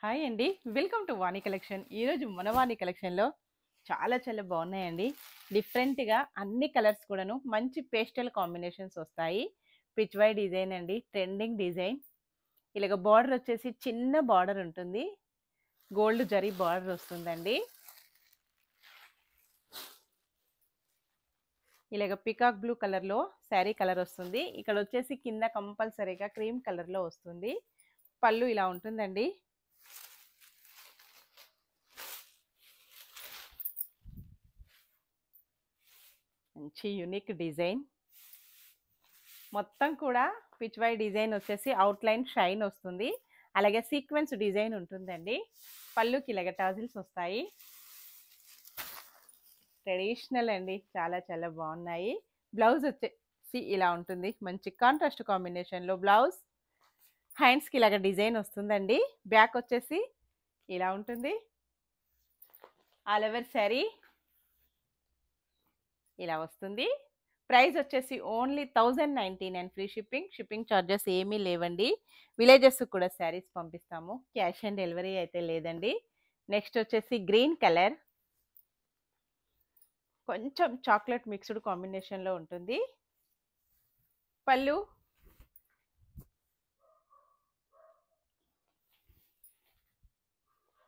Hi అండి. Welcome to Vani collection. ఈరోజు మన వాణి కలెక్షన్‌లో చాలా బాగున్నాయండి. డిఫరెంట్‌గా అన్ని కలర్స్ కూడాను మంచి పేస్టల్ కాంబినేషన్స్ వస్తాయి. పిచ్ వై డిజైన్ అండి. Trending design. ఇలాగ బార్డర్ వచ్చేసి చిన్న బార్డర్ ఉంటుంది. గోల్డ్ జరీ బార్డర్ వస్తుందండి. ఇలాగ పికాక్ బ్లూ కలర్‌లో శారీ కలర్ వస్తుంది. ఇక్కడ వచ్చేసి కింద కంపల్సరీగా క్రీమ్ కలర్‌లో వస్తుంది. పళ్ళు ఇలా ఉంటుందండి. మంచి యూనిక్ డిజైన్. మొత్తం కూడా పిచ్ వై డిజైన్ వచ్చేసి అవుట్లైన్ షైన్ వస్తుంది. అలాగే సీక్వెన్స్ డిజైన్ ఉంటుందండి. పళ్ళుకి ఇలాగ టాజిల్స్ వస్తాయి. ట్రెడిషనల్ అండి. చాలా బాగున్నాయి. బ్లౌజ్ వచ్చేసి ఇలా ఉంటుంది. మంచి కాంట్రాస్ట్ కాంబినేషన్లో బ్లౌజ్. హ్యాండ్స్కి ఇలాగ డిజైన్ వస్తుందండి. బ్యాక్ వచ్చేసి ఇలా ఉంటుంది. ఆల్ ఓవర్ శారీ ఇలా వస్తుంది. ప్రైస్ వచ్చేసి ఓన్లీ 1099 ఫ్రీ షిప్పింగ్ ఛార్జెస్ ఏమీ లేవండి. విలేజెస్ కూడా శారీస్ పంపిస్తాము. క్యాష్ ఆన్ డెలివరీ అయితే లేదండి. నెక్స్ట్ వచ్చేసి గ్రీన్ కలర్, కొంచెం చాక్లెట్ మిక్స్డ్ కాంబినేషన్లో ఉంటుంది. పళ్ళు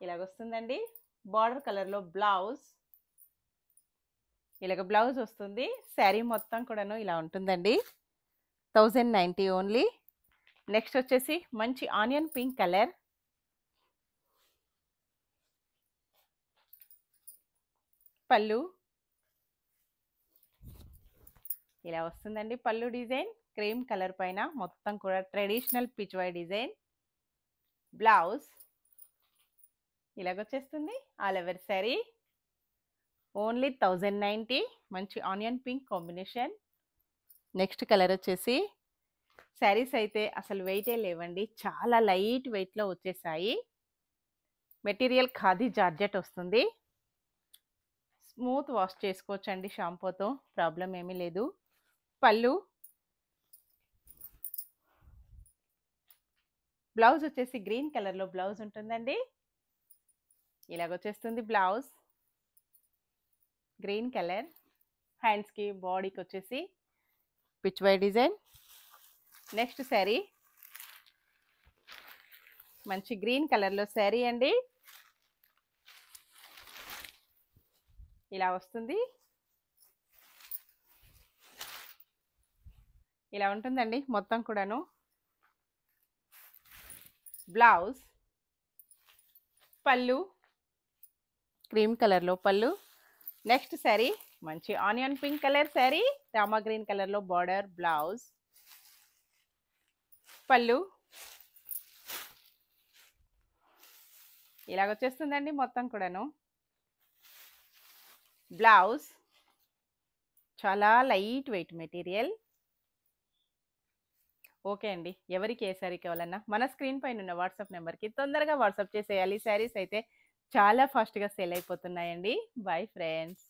ఇలాగొస్తుందండి. బార్డర్ కలర్లో బ్లౌజ్, ఇలాగ బ్లౌజ్ వస్తుంది. శారీ మొత్తం కూడాను ఇలా ఉంటుందండి. 1090 ఓన్లీ. నెక్స్ట్ వచ్చేసి మంచి ఆనియన్ పింక్ కలర్, పళ్ళు ఇలా వస్తుందండి. పళ్ళు డిజైన్ క్రీమ్ కలర్ పైన మొత్తం కూడా traditional pitch why design. Blouse ఇలాగొచ్చేస్తుంది. All over sari only 1090. మంచి onion pink combination. Next colour వచ్చేసి శారీస్ అయితే అసలు వెయిటే లేవండి. చాలా లైట్ వెయిట్లో వచ్చేసాయి. మెటీరియల్ ఖాదీ జార్జెట్ వస్తుంది. స్మూత్ వాష్ చేసుకోవచ్చండి షాంపూతో, ప్రాబ్లం ఏమీ లేదు. పళ్ళు, బ్లౌజ్ వచ్చేసి గ్రీన్ కలర్లో బ్లౌజ్ ఉంటుందండి. ఇలాగొచ్చేస్తుంది బ్లౌజ్ గ్రీన్ కలర్. హ్యాండ్స్కి బాడీకి వచ్చేసి పిచ్ వై డిజైన్. నెక్స్ట్ శారీ మంచి గ్రీన్ కలర్లో శారీ అండి. ఇలా వస్తుంది. ఇలా ఉంటుందండి మొత్తం కూడాను. బ్లౌజ్, పళ్ళు క్రీమ్ కలర్లో పళ్ళు. నెక్స్ట్ శారీ మంచి onion pink colour sari, Rama green కలర్లో బార్డర్, బ్లౌజ్, పళ్ళు ఇలాగొచ్చేస్తుందండి మొత్తం కూడాను. బ్లౌజ్ చాలా లైట్ వెయిట్ మెటీరియల్. ఓకే అండి. ఎవరికి ఏ శారీ కావాలన్నా మన స్క్రీన్ పైన ఉన్న వాట్సాప్ నెంబర్కి తొందరగా వాట్సాప్ చేసేయాలి. శారీస్ అయితే చాలా ఫాస్ట్గా సేల్ అయిపోతున్నాయండి. Bye friends.